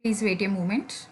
Please wait a moment.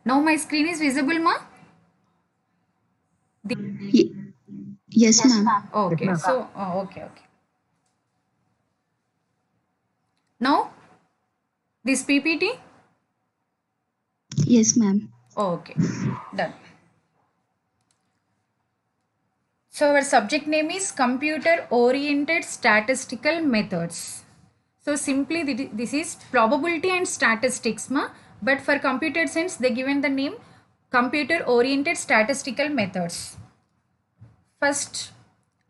Now my screen is visible, ma? Ye- yes, Yes, ma'am. ma'am. Okay, so okay. Now this PPT. Yes, ma'am. Okay, done. So our subject name is computer oriented statistical methods. So simply this is probability and statistics, ma. But for computer science they given the name computer oriented statistical methods. First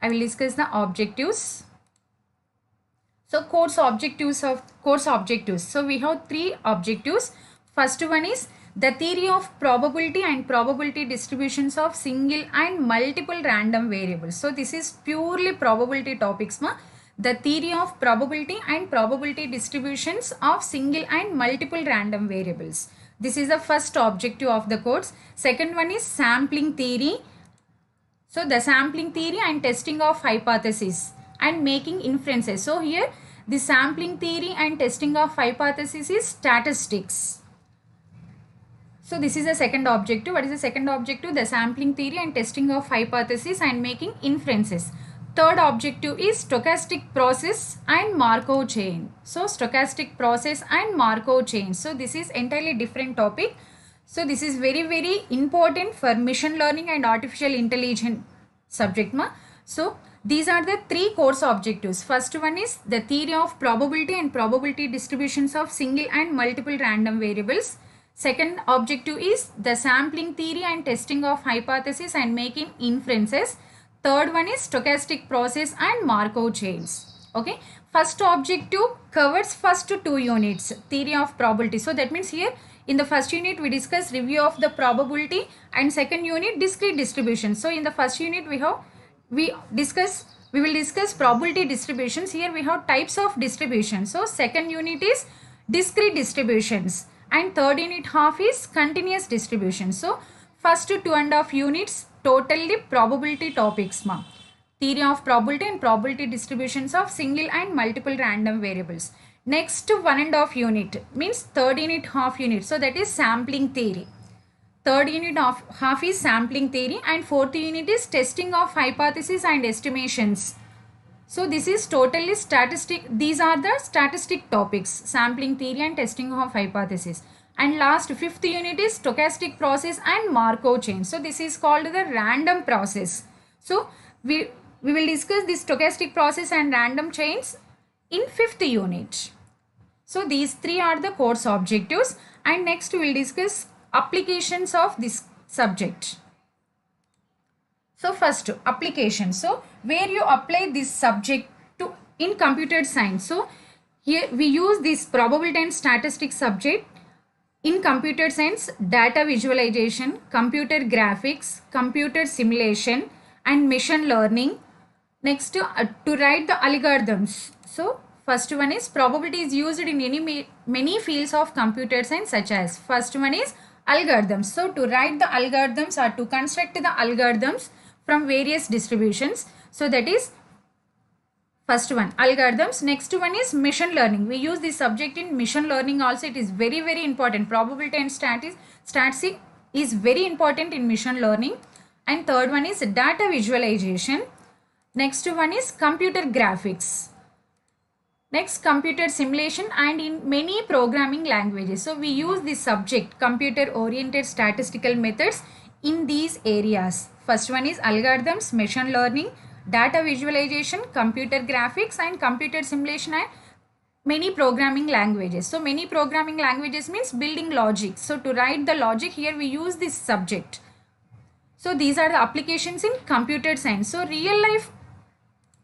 I will discuss the objectives. So course objectives. So we have three objectives. First one is the theory of probability and probability distributions of single and multiple random variables. So this is purely probability topics, ma. The theory of probability and probability distributions of single and multiple random variables. This is the first objective of the course. Second one is sampling theory. So the sampling theory and testing of hypothesis and making inferences. So here the sampling theory and testing of hypothesis is statistics. So this is the second objective. What is the second objective? The sampling theory and testing of hypothesis and making inferences. Third objective is stochastic process and Markov chain. So stochastic process and Markov chain. So this is entirely different topic. So this is very important for machine learning and artificial intelligence subject, ma. So these are the three course objectives. First one is the theory of probability and probability distributions of single and multiple random variables. Second objective is the sampling theory and testing of hypothesis and making inferences. Third one is stochastic process and Markov chains. Okay. First objective covers first two units, theory of probability. So that means here in the first unit we discuss review of the probability and second unit discrete distribution. So in the first unit we will discuss probability distributions. Here we have types of distribution. So second unit is discrete distributions and third unit half is continuous distribution. So first 2.5 units totally probability topics, ma. Theory of probability and probability distributions of single and multiple random variables. Next 1.5 unit means third unit half unit. So that is sampling theory. Third unit of half is sampling theory and fourth unit is testing of hypothesis and estimations. So this is totally statistic. These are the statistic topics, sampling theory and testing of hypothesis. And last fifth unit is stochastic process and Markov chain. So this is called the random process. So we will discuss this stochastic process and random chains in fifth unit. So these three are the course objectives and next we will discuss applications of this subject. So first application. So where you apply this subject to in computer science. So here we use this probability and statistics subject in computer science, data visualization, computer graphics, computer simulation and machine learning. Next to write the algorithms. So first one is probability is used in many fields of computer science such as first one is algorithms. So to write the algorithms or to construct the algorithms from various distributions. So that is first one algorithms. Next one is machine learning. We use this subject in machine learning also. It is very important. Probability and statistics is very important in machine learning. And third one is data visualization. Next one is computer graphics. Next computer simulation and in many programming languages. So we use this subject computer oriented statistical methods in these areas. First one is algorithms, machine learning, data visualization, computer graphics and computer simulation and many programming languages. So many programming languages means building logic. So to write the logic here we use this subject. So these are the applications in computer science. So real life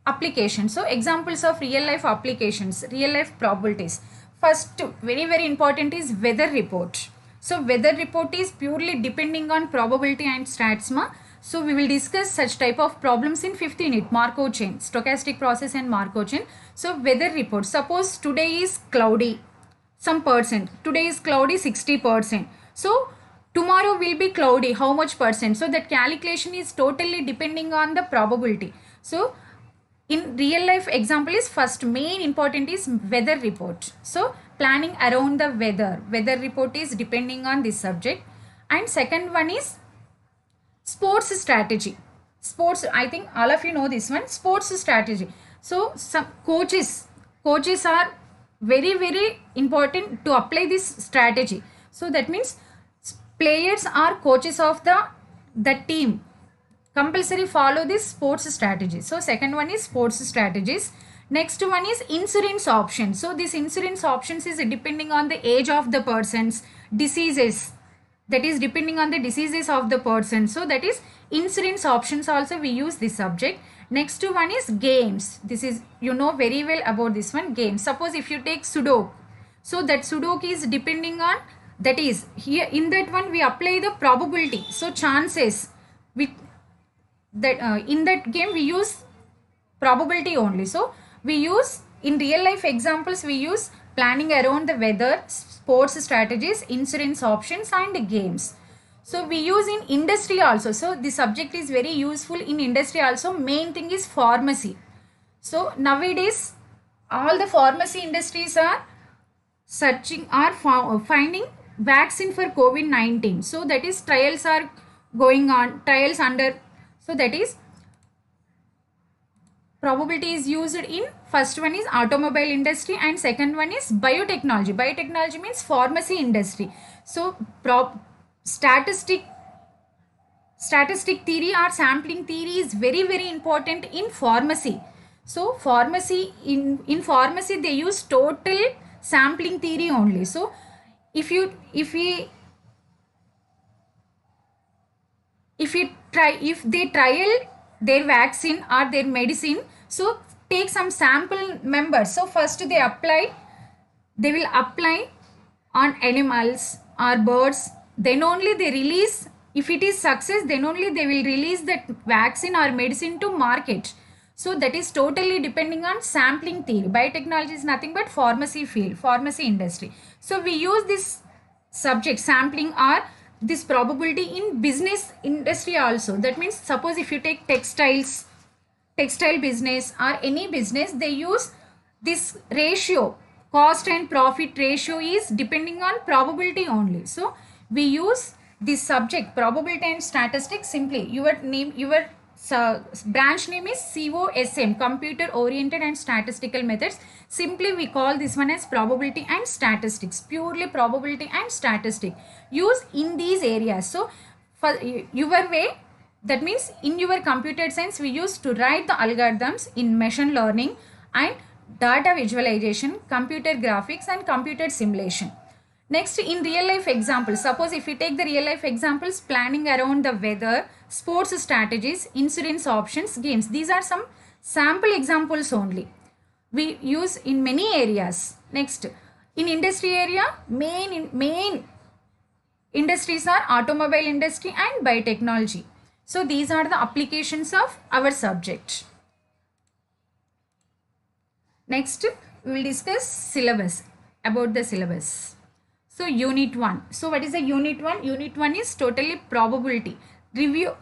applications. So examples of real life applications, real life probabilities. First, very important is weather report. So weather report is purely depending on probability and statsma. So we will discuss such type of problems in 5th unit, Markov chain, stochastic process and Markov chain. So weather report, suppose today is cloudy, some percent, today is cloudy 60%. So tomorrow will be cloudy, how much percent? So that calculation is totally depending on the probability. So in real life example is first main important is weather report. So planning around the weather report is depending on this subject. And second one is sports strategy. Sports, I think all of you know this one, sports strategy. So some coaches are very important to apply this strategy. So that means players are coaches of the team, compulsory follow this sports strategy. So second one is sports strategies. Next one is insurance options. So this insurance options is depending on the age of the persons, diseases, that is depending on the diseases of the person. So that is insurance options, also we use this subject. Next one is games. This is, you know very well about this one, games. Suppose if you take Sudoku, so that Sudoku is depending on, that is here in that one we apply the probability. So chances with that in that game we use probability only. So we use in real life examples, we use planning around the weather, sports strategies, insurance options and games. So we use in industry also. So the subject is very useful in industry also. Main thing is pharmacy. So nowadays all the pharmacy industries are searching, are finding vaccine for COVID-19. So that is trials are going on, trials under. So that is probability is used in, first one is automobile industry and second one is biotechnology. Biotechnology means pharmacy industry. So statistic theory or sampling theory is very important in pharmacy. So pharmacy, in pharmacy they use total sampling theory only. So if they trial their vaccine or their medicine, so take some sample members. So first they will apply on animals or birds, then only they release. If it is success, then only they will release that vaccine or medicine to market. So that is totally depending on sampling theory. Biotechnology is nothing but pharmacy field, pharmacy industry. So we use this subject sampling or this probability in business industry also. That means suppose if you take textile business or any business, they use this ratio, cost and profit ratio is depending on probability only. So we use this subject probability and statistics. Simply your name, your branch name is COSM, computer oriented and statistical methods. Simply we call this one as probability and statistics, purely probability and statistics use in these areas. So for your way, that means in your computer science we used to write the algorithms in machine learning and data visualization, computer graphics and computer simulation. Next, in real life examples, suppose if you take the real life examples, planning around the weather, sports strategies, insurance options, games. These are some sample examples only. We use in many areas. Next, in industry area, main industries are automobile industry and biotechnology. So these are the applications of our subject. Next, we will discuss syllabus, about the syllabus. So unit 1. So what is the unit 1? Unit 1 is totally probability. Review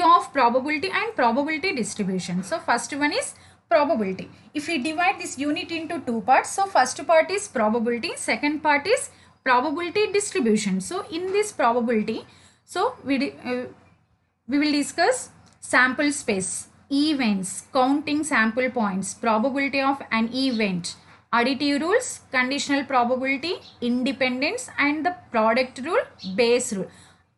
of probability and probability distribution. So first one is probability. If we divide this unit into two parts, so first part is probability, second part is probability distribution. So in this probability, so we will discuss sample space, events, counting sample points, probability of an event, additive rules, conditional probability, independence and the product rule, Bayes rule.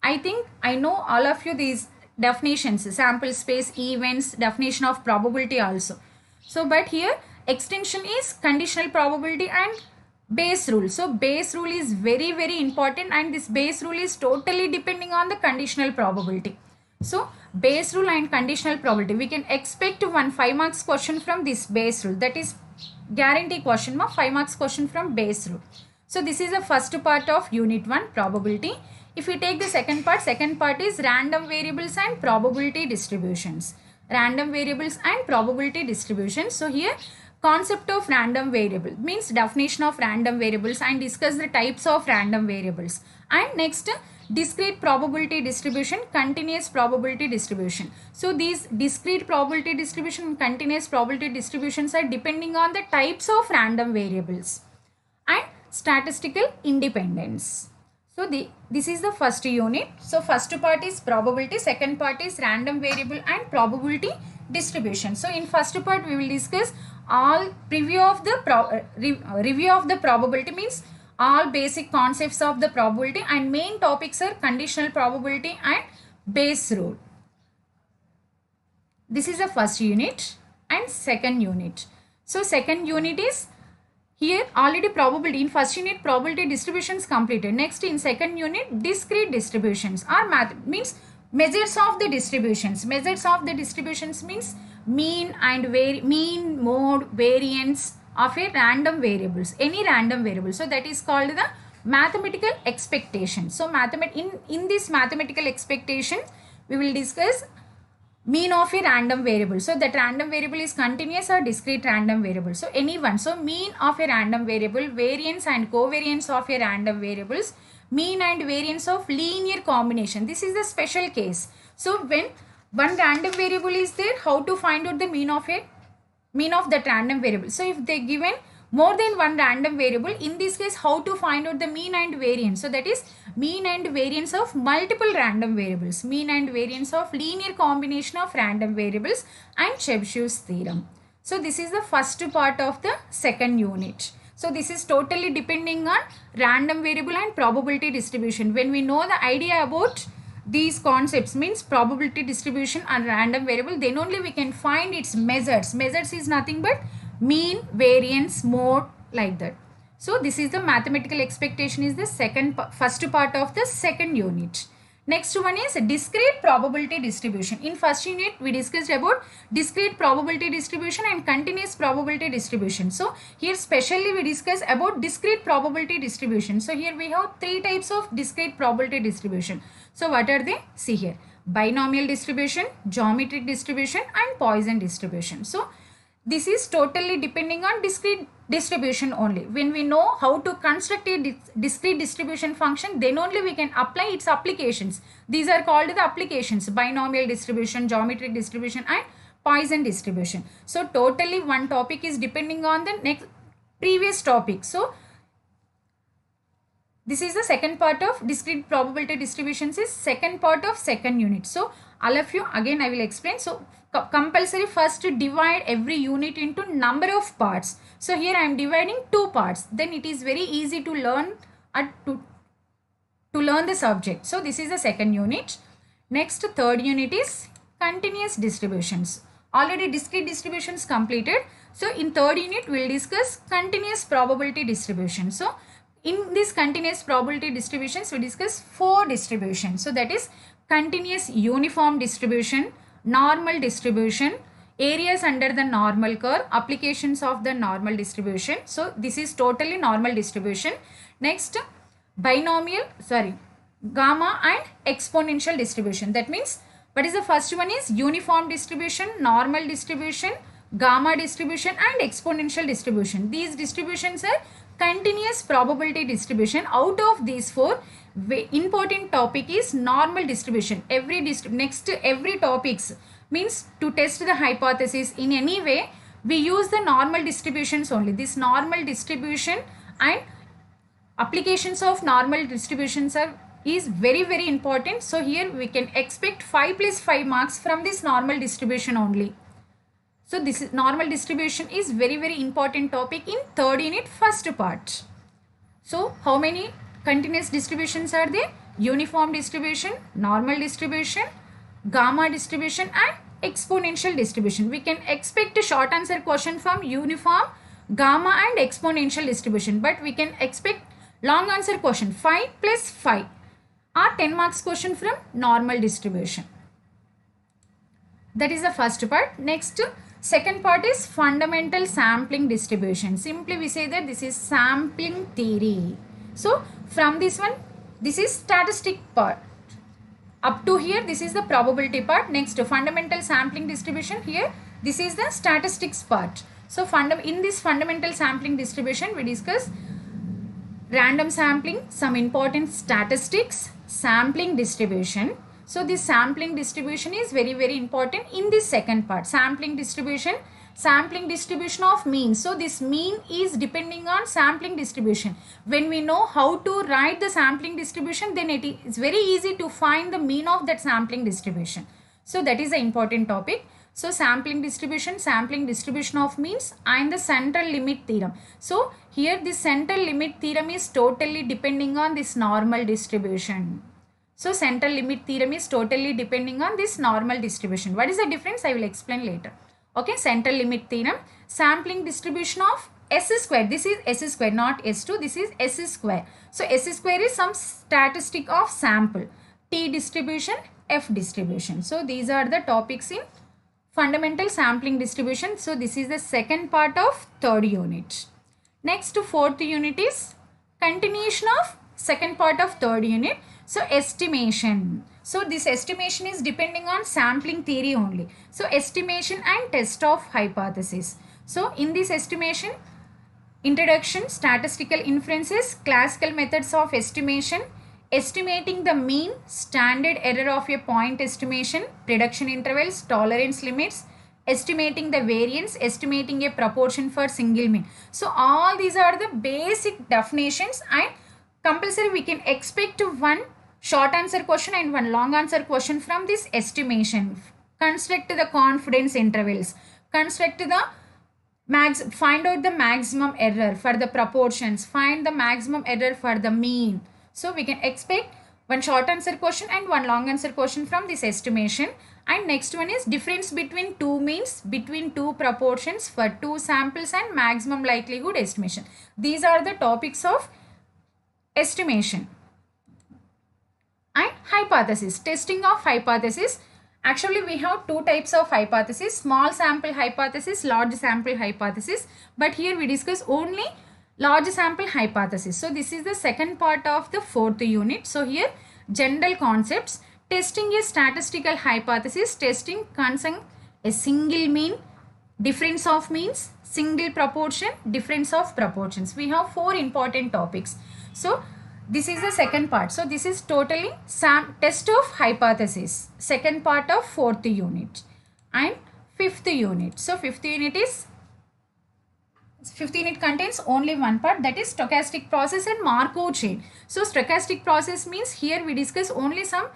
I think I know all of you these definitions, sample space, events, definition of probability also. So but here extension is conditional probability and Bayes rule. So Bayes rule is very important and this Bayes rule is totally depending on the conditional probability. So base rule and conditional probability, we can expect one 5 marks question from this base rule, that is guarantee question mark 5 marks question from base rule. So this is the first part of unit 1 probability. If we take the second part is random variables and probability distributions. Random variables and probability distributions. So here concept of random variable means definition of random variables and discuss the types of random variables. And next discrete probability distribution, continuous probability distribution. So these discrete probability distribution and continuous probability distributions are depending on the types of random variables and statistical independence. So this is the first unit. So first part is probability, second part is random variable and probability distribution. So in first part we will discuss all review of the probability, means all basic concepts of the probability, and main topics are conditional probability and base rule. This is the first unit and second unit. So second unit is here already probability. In first unit probability distributions completed. Next in second unit discrete distributions or means measures of the distributions. Measures of the distributions means mean and mean, mode, variance of a random variables, any random variable. So that is called the mathematical expectation. So in this mathematical expectation we will discuss mean of a random variable. So that random variable is continuous or discrete random variable. So any one. So mean of a random variable, variance and covariance of a random variables, mean and variance of linear combination. This is the special case. So when one random variable is there, how to find out the mean of that random variable. So if they given more than one random variable, in this case how to find out the mean and variance. So that is mean and variance of multiple random variables, mean and variance of linear combination of random variables and Chebyshev theorem. So this is the first part of the second unit. So this is totally depending on random variable and probability distribution. When we know the idea about these concepts, means probability distribution and random variable, then only we can find its measures. Measures is nothing but mean, variance, mode, like that. So this is the mathematical expectation is the first part of the second unit. Next one is discrete probability distribution. In first unit we discussed about discrete probability distribution and continuous probability distribution. So here specially we discuss about discrete probability distribution. So here we have three types of discrete probability distribution. So what are they? See here: binomial distribution, geometric distribution and Poisson distribution. So this is totally depending on discrete distribution only. When we know how to construct a discrete distribution function, then only we can apply its applications. These are called the applications: binomial distribution, geometric distribution and Poisson distribution. So totally one topic is depending on the next previous topic. So this is the second part of discrete probability distributions, is second part of second unit. So all of you, again I will explain. So compulsory first to divide every unit into number of parts. So here I am dividing 2 parts. Then it is very easy to learn to learn the subject. So this is the second unit. Next third unit is continuous distributions. Already discrete distributions completed. So in third unit we will discuss continuous probability distribution. So in this continuous probability distributions we discuss 4 distributions. So that is continuous uniform distribution, normal distribution, areas under the normal curve, applications of the normal distribution. So this is totally normal distribution. Next binomial, gamma and exponential distribution. That means what is the first one is uniform distribution, normal distribution, gamma distribution and exponential distribution. These distributions are continuous probability distribution. Out of these 4, important topic is normal distribution. Every topics means to test the hypothesis in any way, we use the normal distributions only. This normal distribution and applications of normal distributions is very important. So here we can expect 5 plus 5 marks from this normal distribution only. So this is normal distribution is very important topic in third unit first part. So how many continuous distributions are there? Uniform distribution, normal distribution, gamma distribution and exponential distribution. We can expect a short answer question from uniform, gamma and exponential distribution, but we can expect long answer question 5 plus 5 or 10 marks question from normal distribution. That is the first part. Next, second part is fundamental sampling distribution. Simply we say that this is sampling theory. So from this one, this is statistic part. Up to here, this is the probability part. Next, fundamental sampling distribution. Here, this is the statistics part. So in this fundamental sampling distribution, we discuss random sampling, some important statistics, sampling distribution. So this sampling distribution is very important in this second part. Sampling distribution of mean. So this mean is depending on sampling distribution. When we know how to write the sampling distribution, then it is very easy to find the mean of that sampling distribution. So that is the important topic. So sampling distribution of means, and the central limit theorem. So here the central limit theorem is totally depending on this normal distribution. So central limit theorem is totally depending on this normal distribution. What is the difference? I will explain later. Okay, central limit theorem, sampling distribution of S square. This is S square, not S2. This is S square. So S square is some statistic of sample. T distribution, F distribution. So these are the topics in fundamental sampling distribution. So this is the second part of third unit. Next, fourth unit is continuation of second part of third unit. So estimation. So this estimation is depending on sampling theory only. So estimation and test of hypothesis. So in this estimation, introduction, statistical inferences, classical methods of estimation, estimating the mean, standard error of a point estimation, reduction intervals, tolerance limits, estimating the variance, estimating a proportion for single mean. So all these are the basic definitions, and compulsory we can expect one short answer question and one long answer question from this estimation. Construct the confidence intervals, construct the find out the maximum error for the proportions, find the maximum error for the mean. So we can expect one short answer question and one long answer question from this estimation. And next one is difference between two means, between two proportions for two samples, and maximum likelihood estimation. These are the topics of estimation. And hypothesis, testing of hypothesis. Actually, we have two types of hypothesis, small sample hypothesis, large sample hypothesis. But here we discuss only large sample hypothesis. So this is the second part of the fourth unit. So here general concepts, testing a statistical hypothesis, testing concern a single mean, difference of means, single proportion, difference of proportions. We have four important topics. So this is the second part. So this is totally test of hypothesis, second part of fourth unit. And fifth unit. So fifth unit contains only one part, that is stochastic process and Markov chain. So stochastic process means here we discuss only some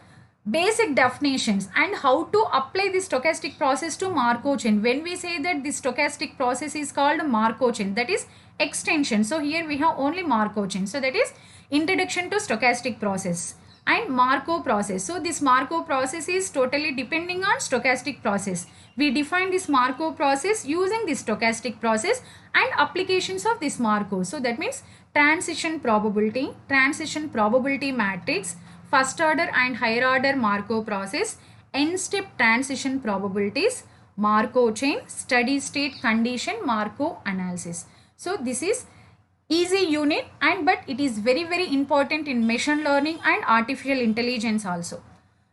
basic definitions and how to apply this stochastic process to Markov chain. When we say that this stochastic process is called Markov chain, that is extension. So here we have only Markov chain. So that is introduction to stochastic process and Markov process. So this Markov process is totally depending on stochastic process. We define this Markov process using this stochastic process and applications of this Markov. So that means transition probability matrix, first order and higher order Markov process, n-step transition probabilities, Markov chain, steady state condition, Markov analysis. So this is easy unit, but it is very important in machine learning and artificial intelligence also.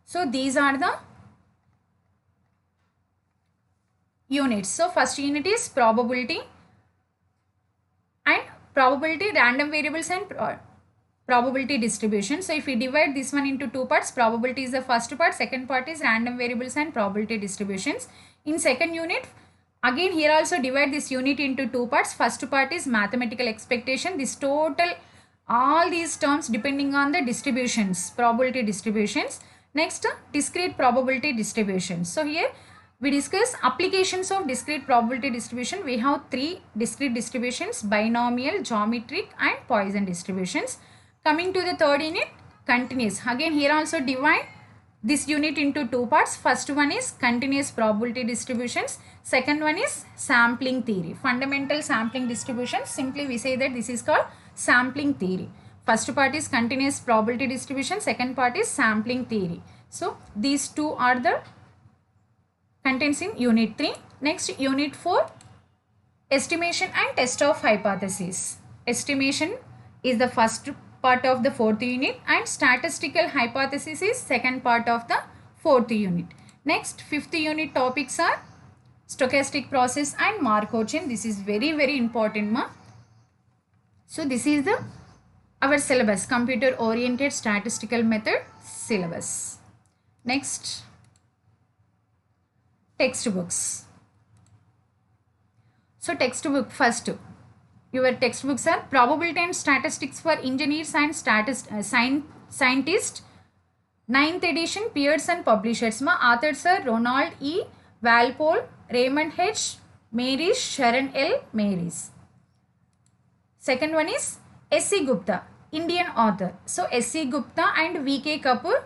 So these are the units. So first unit is probability, random variables and probability distribution. So if we divide this one into two parts, probability is the first part, second part is random variables and probability distributions. In second unit, again here also divide this unit into two parts. First part is mathematical expectation. This total, all these terms depending on the distributions, probability distributions. Next, discrete probability distributions. So here we discuss applications of discrete probability distribution. We have three discrete distributions: binomial, geometric and Poisson distributions. Coming to the third unit, continuous. Again here also divide this unit into two parts. First one is continuous probability distributions. Second one is sampling theory, fundamental sampling distributions. Simply we say that this is called sampling theory. First part is continuous probability distribution. Second part is sampling theory. So these two are the contents in unit 3. Next, unit 4, estimation and test of hypothesis. Estimation is the first part of the fourth unit and statistical hypothesis is second part of the fourth unit. Next, fifth unit topics are stochastic process and Markov chain. This is very important, ma. So this is the our syllabus, computer oriented statistical method syllabus. Next, textbooks. So textbook first, your textbooks are probability and statistics for engineers and scientists, 9th edition, Pearson Publishers. Ma authors are Ronald E. Walpole, Raymond H. Marys, Sharon L. Marys. Second one is S.C. Gupta, Indian author. So S.C. Gupta and V.K. Kapoor.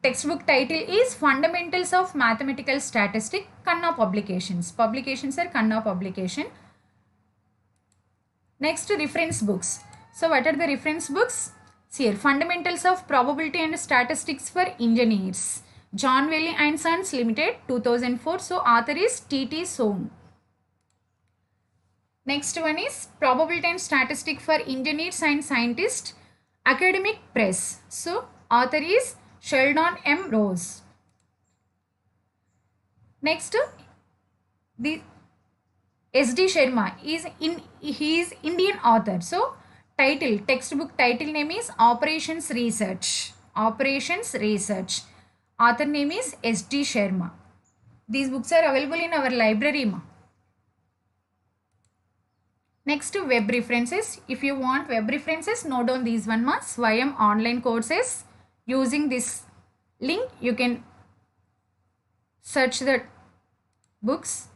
Textbook title is Fundamentals of Mathematical Statistics, Khanna Publications. Publications are Khanna Publication. Next, reference books. So what are the reference books? See here, Fundamentals of Probability and Statistics for Engineers, John Valley and Sons Limited, 2004. So author is T.T. Sohn. Next one is Probability and Statistics for Engineers and Scientists, Academic Press. So author is Sheldon M. Rose. Next, the S.D. Sharma he is Indian author. So textbook title name is Operations Research. Operations Research. Author name is S.D. Sharma. These books are available in our library, ma. Next, web references. If you want web references, note down these one, ma. Swayam online courses. Using this link, you can search the books.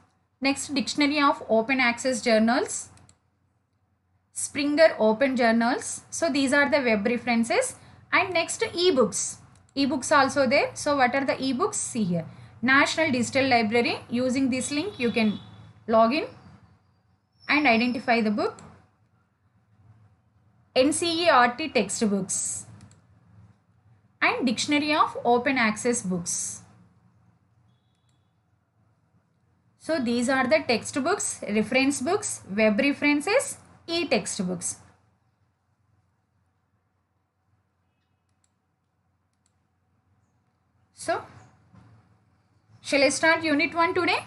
Next, Dictionary of Open Access Journals, Springer Open Journals. So these are the web references. And next, ebooks. Ebooks also there. So what are the ebooks? See here. National Digital Library. Using this link, you can log in and identify the book. NCERT textbooks and Dictionary of Open Access books. So these are the textbooks, reference books, web references, e-textbooks. So, shall I start unit 1 today?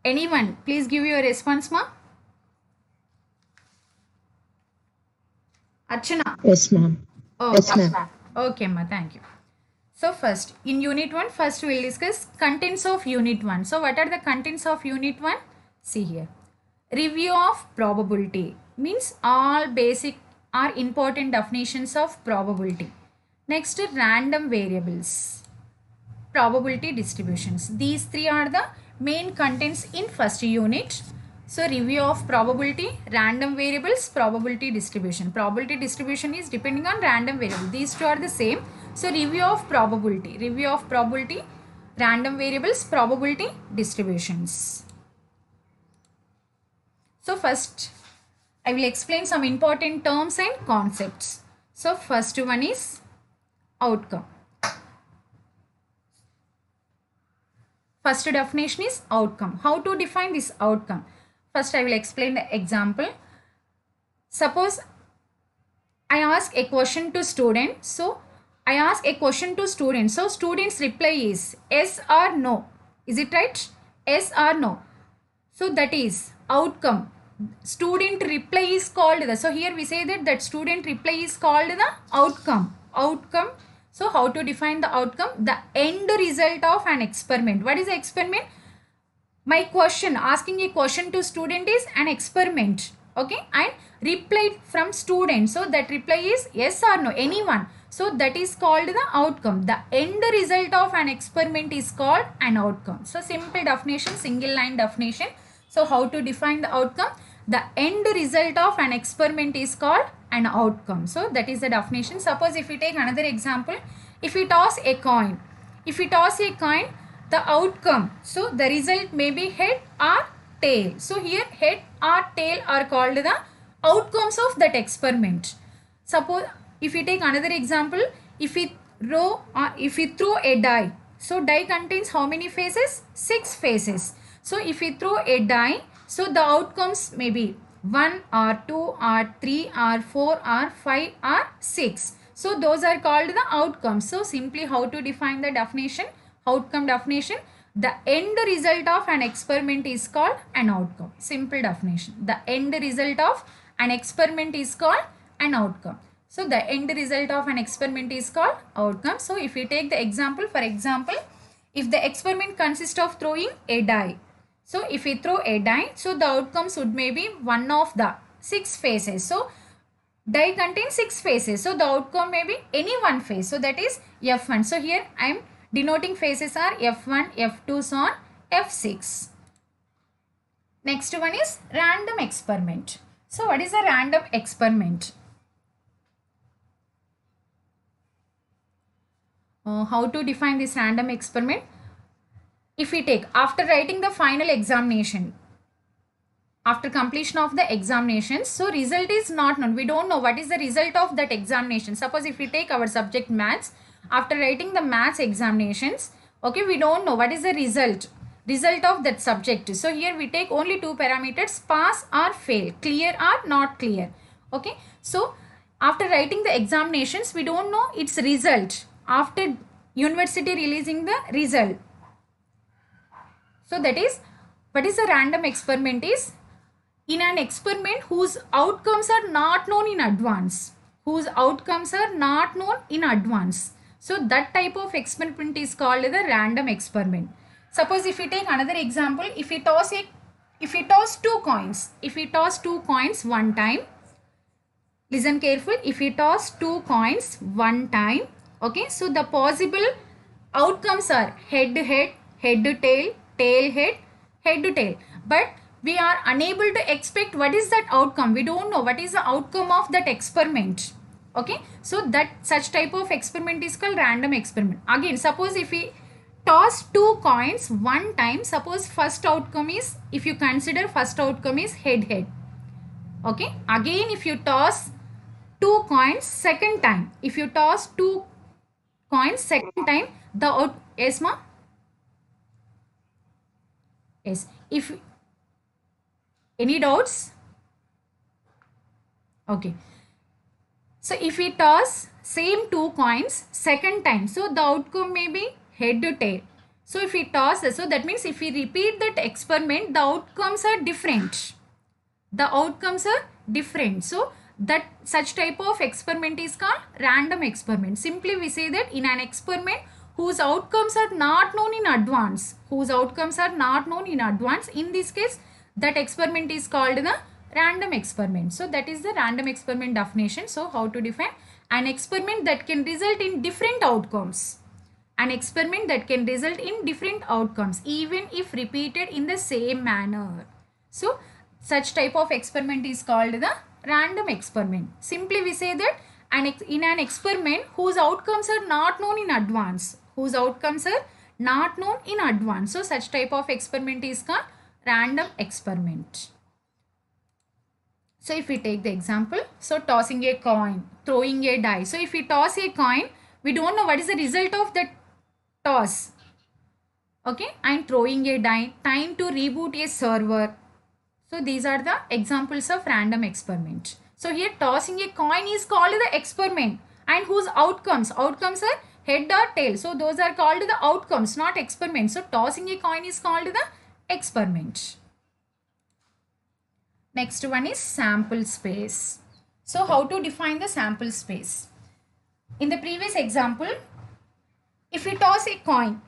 Anyone, please give your response, ma. Archana. Yes, ma'am. Oh, Yes, ma'am. okay, ma. Thank you. So first, in unit 1, first we will discuss contents of unit 1. So what are the contents of unit 1? See here. Review of probability means all basic or important definitions of probability. Next, random variables, probability distributions. These three are the main contents in first unit. So review of probability, random variables, probability distribution. Probability distribution is depending on random variable. These two are the same. So review of probability, random variables, probability distributions. So first, I will explain some important terms and concepts. So first one is outcome. First definition is outcome. How to define this outcome? First, I will explain the example. Suppose I ask a question to student. So I ask a question to student. So student's reply is yes or no. Is it right? Yes or no. So that is outcome. Student reply is called the. So here we say that student reply is called the outcome. Outcome. So how to define the outcome? The end result of an experiment. What is the experiment? My question, asking a question to student is an experiment. Okay. And reply from student. So that reply is yes or no. Anyone. So that is called the outcome. The end result of an experiment is called an outcome. So simple definition, single line definition. So how to define the outcome? The end result of an experiment is called an outcome. So that is the definition. Suppose if we take another example, if we toss a coin, the outcome, so the result may be head or tail. So here head or tail are called the outcomes of that experiment. Suppose if we take another example, if we row, or if we throw a die, so die contains how many faces? 6 faces. So if we throw a die, so the outcomes may be 1 or 2 or 3 or 4 or 5 or 6. So those are called the outcomes. So simply how to define the definition? Outcome definition. The end result of an experiment is called an outcome. Simple definition. The end result of an experiment is called an outcome. So the end result of an experiment is called outcome. So if we take the example, for example, if the experiment consists of throwing a die. So if we throw a die, so the outcomes would maybe one of the 6 faces. So die contains 6 faces. So the outcome may be any one face. So that is F1. So here I am denoting faces are F1, F2, so on, F6. Next one is random experiment. So what is a random experiment? How to define this random experiment? If we take after writing the final examination, after completion of the examinations, so result is not known. We don't know what is the result of that examination. Suppose if we take our subject maths, after writing the maths examinations, okay, we don't know what is the result of that subject. So here we take only 2 parameters, pass or fail, clear or not clear. Okay, so after writing the examinations, we don't know its result after university releasing the result. So that is, what is a random experiment is in an experiment whose outcomes are not known in advance. Whose outcomes are not known in advance. So that type of experiment is called the random experiment. Suppose if we take another example, if we toss 2 coins one time, listen careful, if we toss 2 coins one time, okay, so the possible outcomes are head to head, head to tail, tail head, head to tail. But we are unable to expect what is that outcome. We don't know what is the outcome of that experiment. Okay, so that such type of experiment is called random experiment. Again, suppose if we toss 2 coins one time, suppose first outcome is, if you consider first outcome is head head. Okay, again if you toss 2 coins second time, if you toss 2 coins second time, the out, yes ma? Yes. If any doubts? Okay. So if we toss same 2 coins second time, so the outcome may be head to tail. So if we toss, so that means if we repeat that experiment, the outcomes are different. The outcomes are different. So that such type of experiment is called random experiment. Simply we say that in an experiment whose outcomes are not known in advance, in this case that experiment is called the random experiment. So that is the random experiment definition. So how to define an experiment that can result in different outcomes. An experiment that can result in different outcomes even if repeated in the same manner. So such type of experiment is called the random experiment. Simply we say that in an experiment whose outcomes are not known in advance. So such type of experiment is called random experiment. So if we take the example, so tossing a coin, throwing a die. So if we toss a coin, we don't know what is the result of that toss. Okay, and throwing a die, time to reboot a server. So these are the examples of random experiment. So here tossing a coin is called the experiment and whose outcomes are head or tail. So those are called the outcomes, not experiment. So tossing a coin is called the experiment. Next one is sample space. So how to define the sample space? In the previous example, if we toss a coin,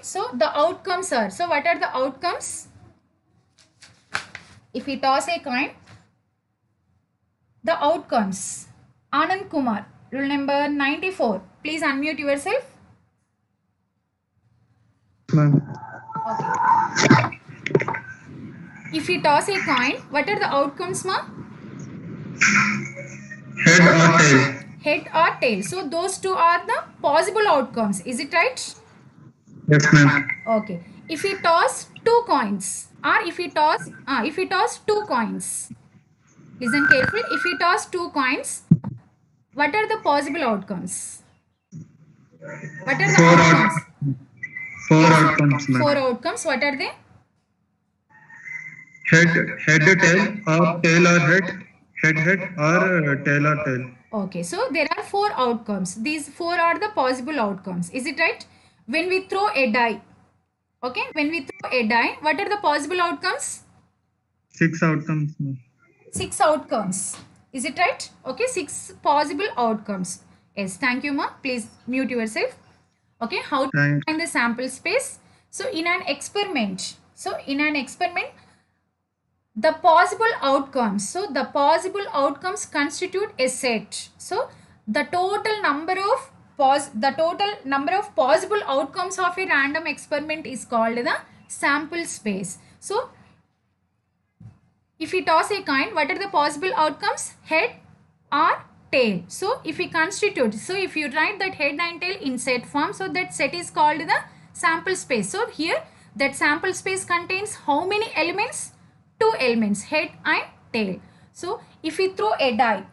so the outcomes are, so what are the outcomes? If we toss a coin, the outcomes, Anand Kumar, rule number 94, please unmute yourself. Okay. If we toss a coin, what are the outcomes, ma? Head or tail. Head or tail. So those two are the possible outcomes. Is it right? Yes, ma'am. Okay. If we toss 2 coins, or if we toss 2 coins, listen carefully. If we toss 2 coins, What are the possible outcomes? What are the Four outcomes? Four Yes. outcomes, ma'am. Four outcomes. What are they? Head, tail, or tail or head, or tail or tail. Okay, so there are four outcomes. These four are the possible outcomes. Is it right? When we throw a die, okay, when we throw a die, what are the possible outcomes? 6 outcomes, ma'am. 6 outcomes. Is it right? Okay, 6 possible outcomes. Yes, thank you, ma. Please mute yourself. Okay, how to Thanks. find the sample space? So in an experiment, the possible outcomes, the possible outcomes constitute a set. So the total number of possible outcomes of a random experiment is called the sample space. So if we toss a coin, what are the possible outcomes? Head or tail. So if we constitute, so if you write that head and tail in set form, so that set is called the sample space. So here that sample space contains how many elements? 2 elements, head and tail. So if we throw a die,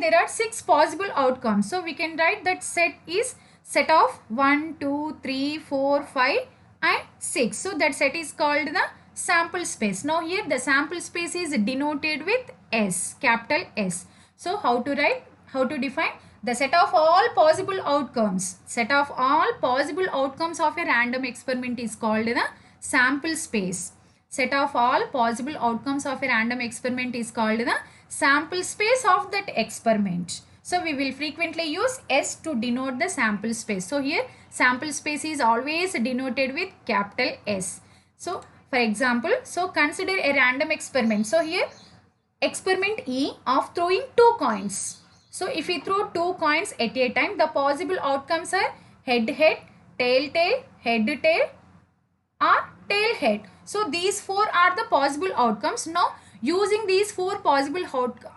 there are 6 possible outcomes. So we can write that set is set of 1, 2, 3, 4, 5 and 6. So that set is called the sample space. Now here the sample space is denoted with S, capital S. So how to write? How to define? The set of all possible outcomes. Set of all possible outcomes of a random experiment is called the sample space. Set of all possible outcomes of a random experiment is called the sample space of that experiment. So we will frequently use S to denote the sample space. So here sample space is always denoted with capital S. So for example, so consider a random experiment. So here experiment E of throwing 2 coins. So if we throw 2 coins at a time, the possible outcomes are head head, tail tail, head tail or tail head. So these 4 are the possible outcomes. Now using these 4 possible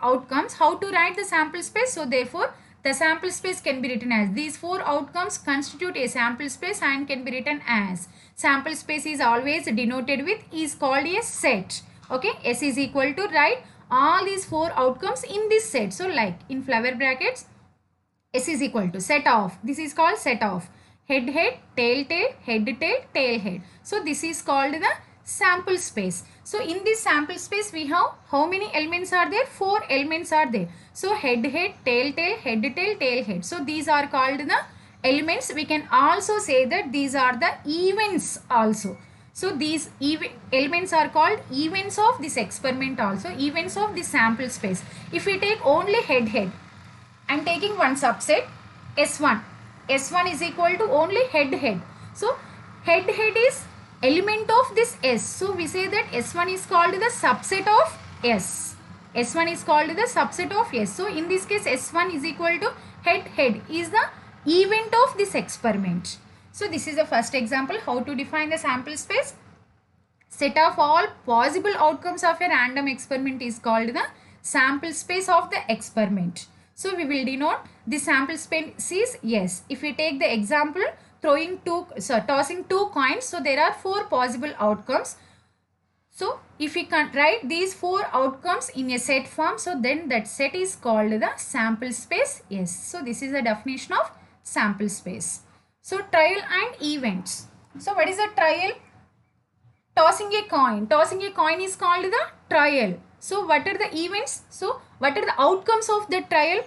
outcomes, how to write the sample space? So therefore the sample space can be written as, these 4 outcomes constitute a sample space and can be written as, sample space is always denoted with, is called a set. Okay, S is equal to, write all these 4 outcomes in this set. So like in flower brackets, S is equal to set of, this is called set of, head head, tail tail, head tail, tail head. So this is called the sample space. So in this sample space we have how many elements are there? 4 elements are there. So head head, tail tail, head tail, tail head. So these are called the elements. We can also say that these are the events also. So these elements are called events of this experiment also, events of this sample space. If we take only head head, I am taking one subset S1. S1 is equal to only head head. So head head is element of this S. So we say that S1 is called the subset of S. S1 is called the subset of S. So in this case S1 is equal to head head is the event of this experiment. So this is the first example how to define the sample space. Set of all possible outcomes of a random experiment is called the sample space of the experiment. So we will denote the sample space is S. If we take the example tossing 2 coins, so there are 4 possible outcomes. So if we can write these 4 outcomes in a set form, so then that set is called the sample space S. So this is the definition of sample space. So trial and events. So what is a trial? Tossing a coin. Tossing a coin is called the trial. So what are the events? So what are the outcomes of the trial?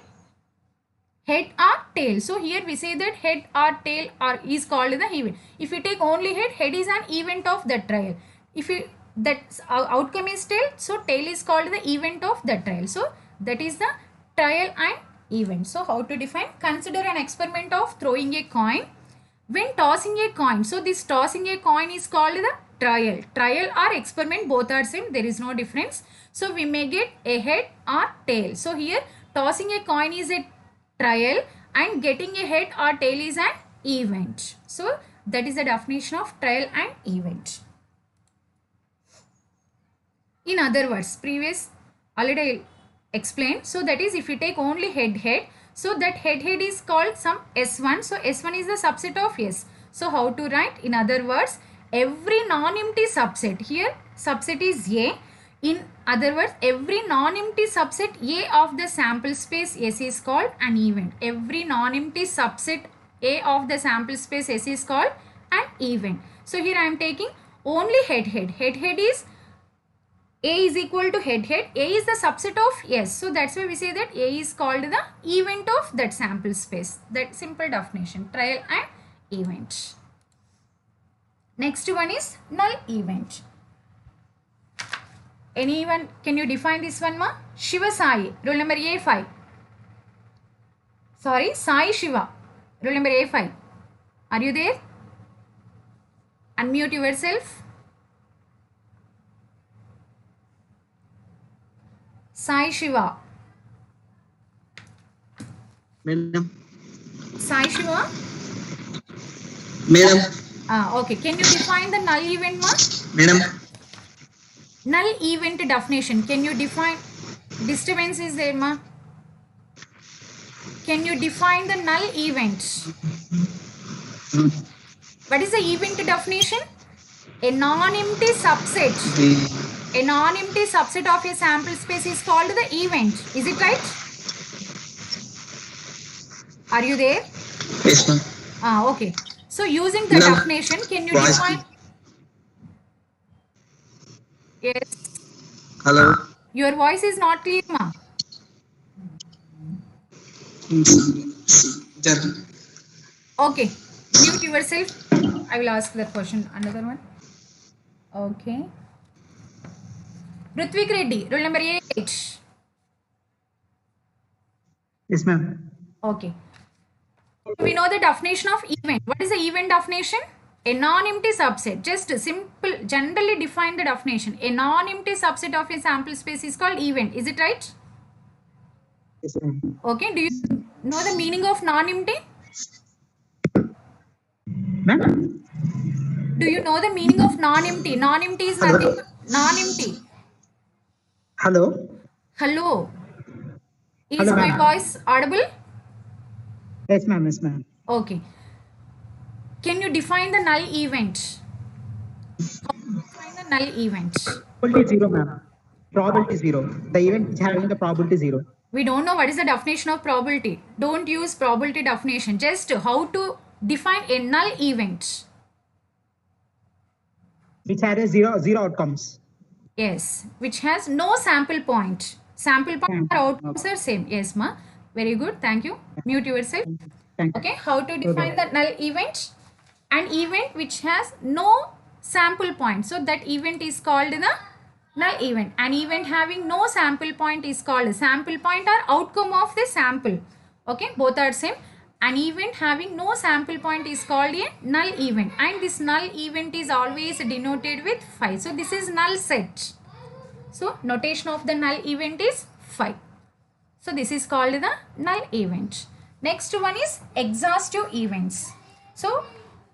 Head or tail. So here we say that head or tail is called the event. If we take only head, head is an event of the trial. If that outcome is tail, so tail is called the event of the trial. So that is the trial and event. So how to define? Consider an experiment of throwing a coin. When tossing a coin, so this tossing a coin is called the trial. Trial or experiment, both are same, there is no difference. So we may get a head or tail. So here tossing a coin is a trial and getting a head or tail is an event. So that is the definition of trial and event. In other words, previous already explained. So that is if we take only head head, so that head head is called some S1. So S1 is the subset of S. So how to write? In other words, every non-empty subset, here subset is A. In other words, every non-empty subset A of the sample space S is called an event. Every non-empty subset A of the sample space S is called an event. So here I am taking only head head. Head head is A is equal to head head. A is the subset of S. So that's why we say that A is called the event of that sample space. That simple definition. Trial and event. Next one is null event. Anyone, can you define this one, ma? Shiva Sai, roll number A5. Sorry, Sai Shiva, roll number A5. Are you there? Unmute yourself. Sai Shiva. Madam. Sai Shiva? Madam. Okay. Can you define the null event, ma? Madam. Null event definition. Can you define? Disturbance is there, ma? Can you define the null event? What is the event definition? A non-empty subset. A non-empty subset of a sample space is called the event. Is it right? Are you there? Yes, ma'am. Okay. So using the definition, can you define? Yes. Hello. Your voice is not clear, ma. Okay. Mute yourself. I will ask that question. Another one. Okay. Rutvik Reddy, roll number 8. Yes, ma'am. Okay. We know the definition of event. What is the event definition? A non-empty subset. Just simple, generally define the definition. A non-empty subset of a sample space is called event. Is it right? Yes, ma'am. Okay. Do you know the meaning of non-empty? Ma'am? Do you know the meaning of non-empty? Non-empty is nothing but non-empty. Hello? Hello. Is Hello, my ma'am. voice audible? Yes, ma'am. Yes, ma'am. Okay. Can you define the null event? How to define the null event? Probability 0, ma'am. Probability 0. The event is having the probability 0. We don't know what is the definition of probability. Don't use probability definition. Just how to define a null event. Which had a zero outcomes. Yes. Which has no sample point. Sample point or outcomes are same. Yes, ma. Very good. Thank you. Mute yourself. Thank you. Okay. How to define the null event? An event which has no sample point. So that event is called the null event. An event having no sample point is called a sample point or outcome of the sample. Okay. Both are same. An event having no sample point is called a null event. And this null event is always denoted with phi. So this is null set. So notation of the null event is phi. So this is called the null event. Next one is exhaustive events. So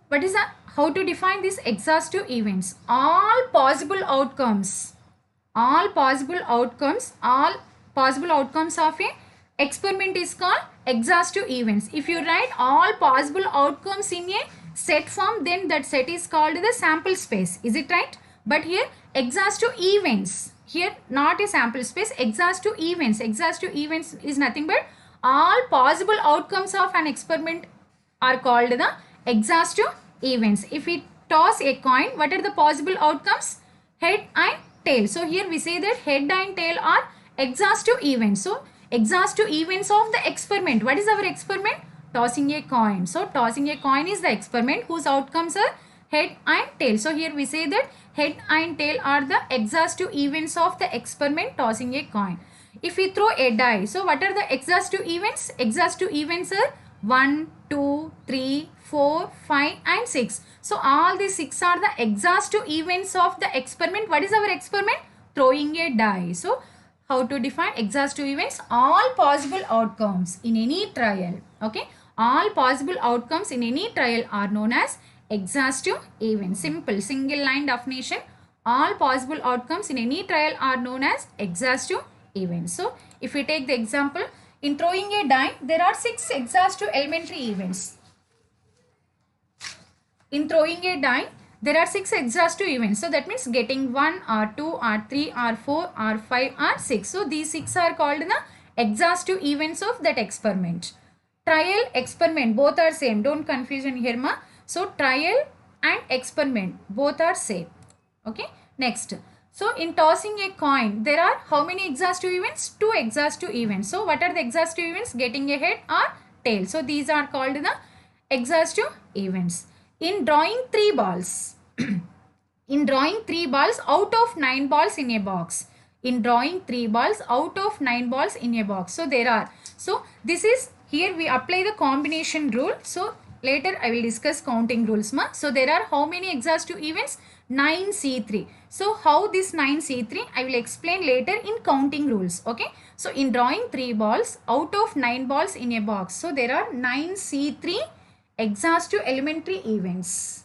what is that? How to define these exhaustive events? All possible outcomes of a experiment is called exhaustive events. If you write all possible outcomes in a set form, then that set is called the sample space. Is it right? But here exhaustive events. Here not a sample space, exhaustive events. Exhaustive events is nothing but all possible outcomes of an experiment are called the exhaustive events. If we toss a coin, what are the possible outcomes? Head and tail. So here we say that head and tail are exhaustive events. So exhaustive events of the experiment. What is our experiment? Tossing a coin. So tossing a coin is the experiment whose outcomes are head and tail. So here we say that head and tail are the exhaustive events of the experiment tossing a coin. If we throw a die, so what are the exhaustive events? Exhaustive events are 1, 2, 3, 4, 5 and 6. So all these 6 are the exhaustive events of the experiment. What is our experiment? Throwing a die. So how to define exhaustive events? All possible outcomes in any trial. Okay. All possible outcomes in any trial are known as exhaustive events. Simple single line definition. All possible outcomes in any trial are known as exhaustive events. So if we take the example, in throwing a die, there are 6 exhaustive elementary events. In throwing a die, there are 6 exhaustive events. So that means getting 1 or 2 or 3 or 4 or 5 or 6. So these 6 are called the exhaustive events of that experiment. Trial, experiment, both are same. Don't confusion here, ma. So trial and experiment, both are same. Okay. Next. So in tossing a coin, there are how many exhaustive events? 2 exhaustive events. So what are the exhaustive events? Getting a head or tail. So these are called the exhaustive events. In drawing 3 balls, in drawing 3 balls out of 9 balls in a box. In drawing 3 balls out of 9 balls in a box. So there are. So this is, here we apply the combination rule. So later I will discuss counting rules, ma. So there are how many exhaustive events? 9C3. So how this 9C3 I will explain later in counting rules. Okay. So in drawing 3 balls out of 9 balls in a box. So there are 9C3 exhaustive elementary events.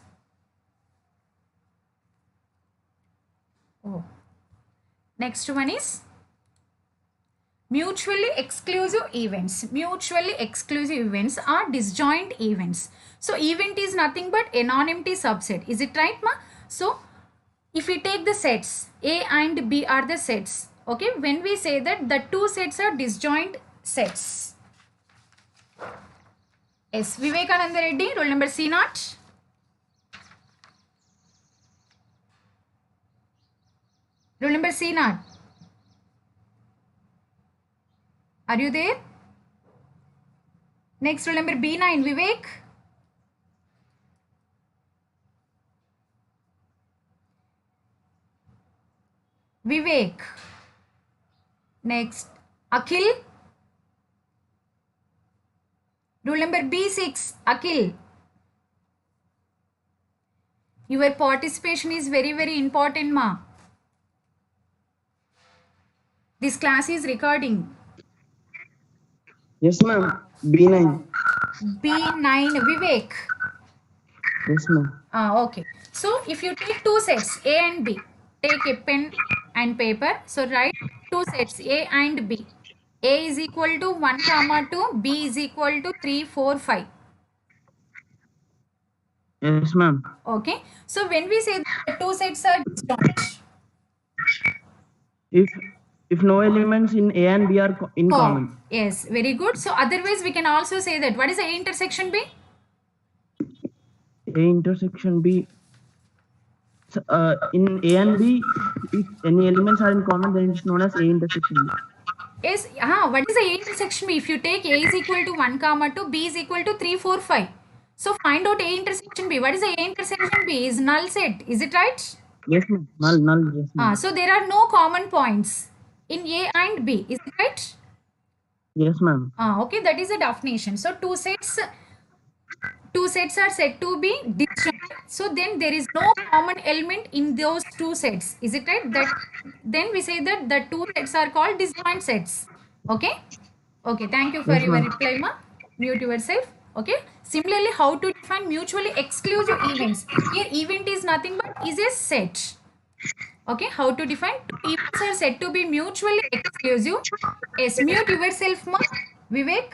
Oh. Next one is mutually exclusive events. Mutually exclusive events are disjoint events. So event is nothing but a non-empty subset. Is it right, ma? So if we take the sets, A and B are the sets. Okay, when we say that the 2 sets are disjoint sets. Yes, Vivekananda Reddy, roll number C0. Roll number C0. Are you there? Next, roll number B9, Vivek. Vivek. Next, Akhil. Rule number B6, Akhil. Your participation is very, very important, ma. This class is recording. Yes, ma'am. B9. B9, Vivek. Yes, ma'am. Okay. So if you take 2 sets, A and B, take a pen and paper. So write 2 sets, A and B. A is equal to 1, 2, B is equal to 3, 4, 5. Yes, ma'am. Okay. So when we say the 2 sets are disjoint. If no elements in A and B are in common. Yes, very good. So otherwise we can also say that what is A intersection B? A intersection B. So, in A and B, if any elements are in common, then it's known as A intersection B. Yes, what is the A intersection B? If you take A is equal to 1, 2, B is equal to 3, 4, 5. So find out A intersection B. What is the A intersection B? Is null set. Is it right? Yes, ma'am. Null, yes, ma'am. So there are no common points in A and B. Is it right? Yes, ma'am. Okay, that is a definition. So two sets are said to be disjoint. So then there is no common element in those 2 sets. Is it right? That then we say that the 2 sets are called disjoint sets. Okay. Okay. Thank you for Yes, your ma'am. reply, ma. Mute yourself. Okay. Similarly, how to define mutually exclusive events? Here, event is nothing but is a set. Okay. How to define? 2 events are said to be mutually exclusive. Yes. Mute yourself, ma. Vivek.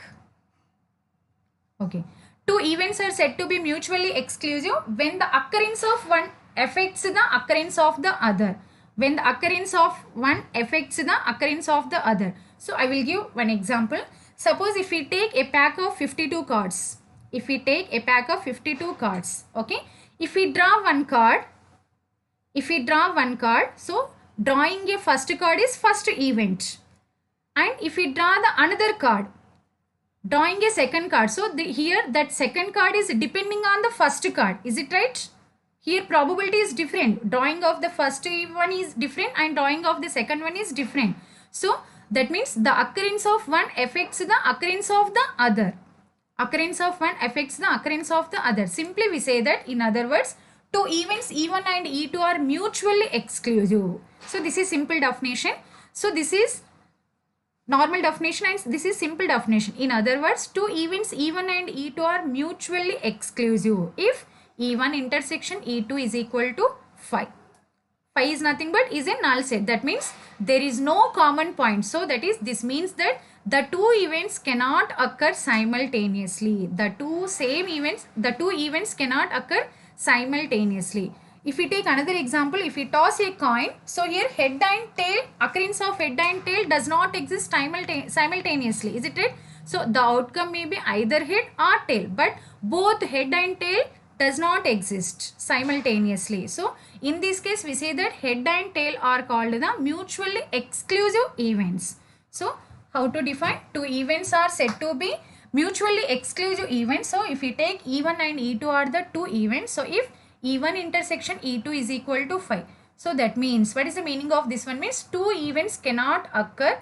Okay. 2 events are said to be mutually exclusive when the occurrence of one affects the occurrence of the other. When the occurrence of one affects the occurrence of the other. So I will give one example. Suppose if we take a pack of 52 cards. If we take a pack of 52 cards. Okay. If we draw one card. So drawing a first card is first event. And if we draw the another card. Drawing a second card. So here that second card is depending on the first card. Is it right? Here probability is different. Drawing of the first one is different and drawing of the second one is different. So that means the occurrence of one affects the occurrence of the other. Occurrence of one affects the occurrence of the other. Simply we say that in other words, 2 events E1 and E2 are mutually exclusive. So this is simple definition. So this is normal definition and this is simple definition. In other words, 2 events E1 and E2 are mutually exclusive if E1 intersection E2 is equal to 5. 5 is nothing but is a null set. That means there is no common point. So that is, this means that the 2 events cannot occur simultaneously. The two events cannot occur simultaneously. if we take another example, if we toss a coin, so here head and tail, occurrence of head and tail does not exist simultaneously, is it right? So the outcome may be either head or tail, but both head and tail does not exist simultaneously. So in this case we say that head and tail are called the mutually exclusive events. So how to define? Two events are said to be mutually exclusive events. So if we take E1 and E2 are the two events, so if E1 intersection E2 is equal to 5, so that means, what is the meaning of this one? Means two events cannot occur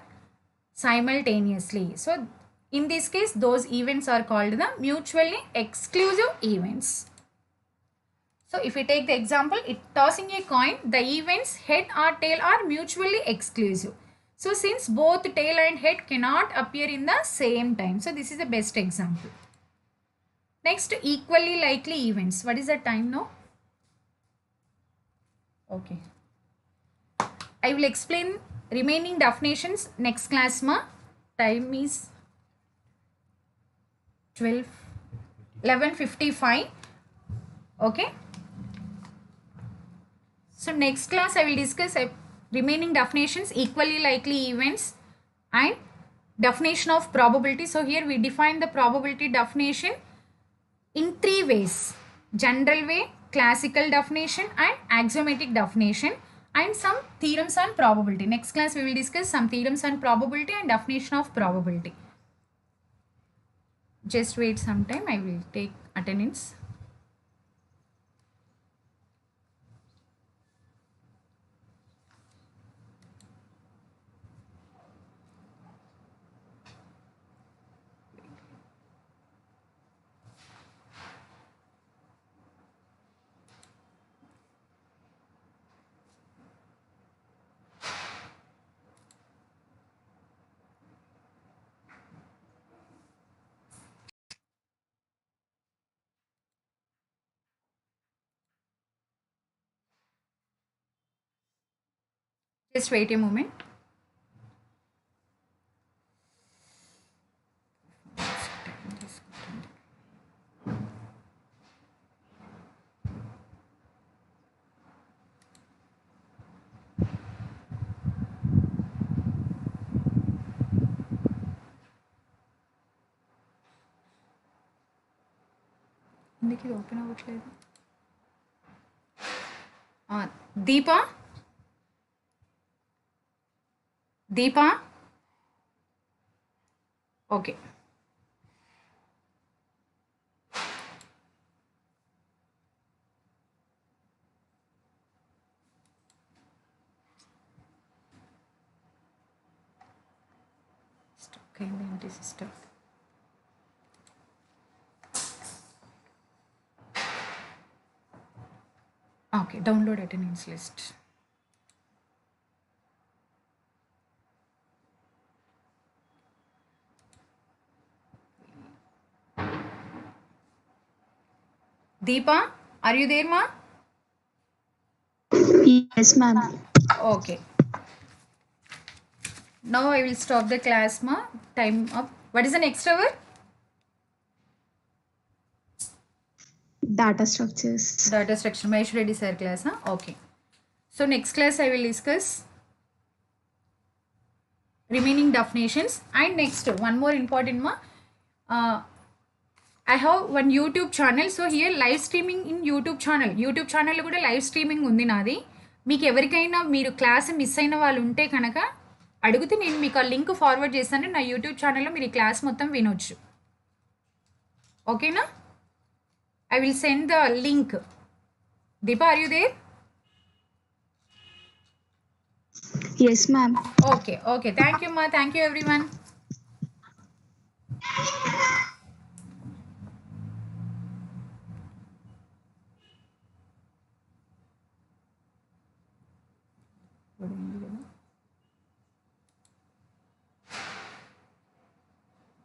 simultaneously. So in this case those events are called the mutually exclusive events. So if we take the example, tossing a coin, the events head or tail are mutually exclusive. So since both tail and head cannot appear in the same time, so this is the best example. Next, equally likely events. What is the time now? Okay. I will explain remaining definitions next class ma. Time is 11:55. Okay. So next class I will discuss remaining definitions, equally likely events and definition of probability. So here we define the probability definition in three ways: general way, classical definition and axiomatic definition, and some theorems on probability. Next class we will discuss some theorems on probability and definition of probability. Just wait some time, I will take attendance. Just wait a moment. ఎందుకు ఇది open అవ్వట్లేదు? Deepa, Deepa, okay. Stuck అయింది ఏంటి system? Okay, download attendance list. Deepa, are you there, ma? Yes, ma'am. Okay. Now I will stop the class, ma. Time up. What is the next hour? Data structures. Data structure. Mahesh Reddy sir class, huh? Okay. So next class I will discuss remaining definitions, and next one more important, ma. I have one YouTube channel. So here live streaming in YouTube channel. YouTube channel కూడా live streaming ఉంది నాది. మీకు ఎవరికైనా మీరు class miss అయిన వాళ్ళు ఉంటే కనుక అడిగితే నేను మీకు ఆ లింక్ ఫార్వర్డ్ చేస్తాను. నా యూట్యూబ్ ఛానల్లో మీరు ఈ క్లాస్ మొత్తం వినొచ్చు. ఓకేనా? I will send the link. Deepa, are you there? Yes, ma'am. Okay, okay. Thank you, ma. Thank you, everyone. What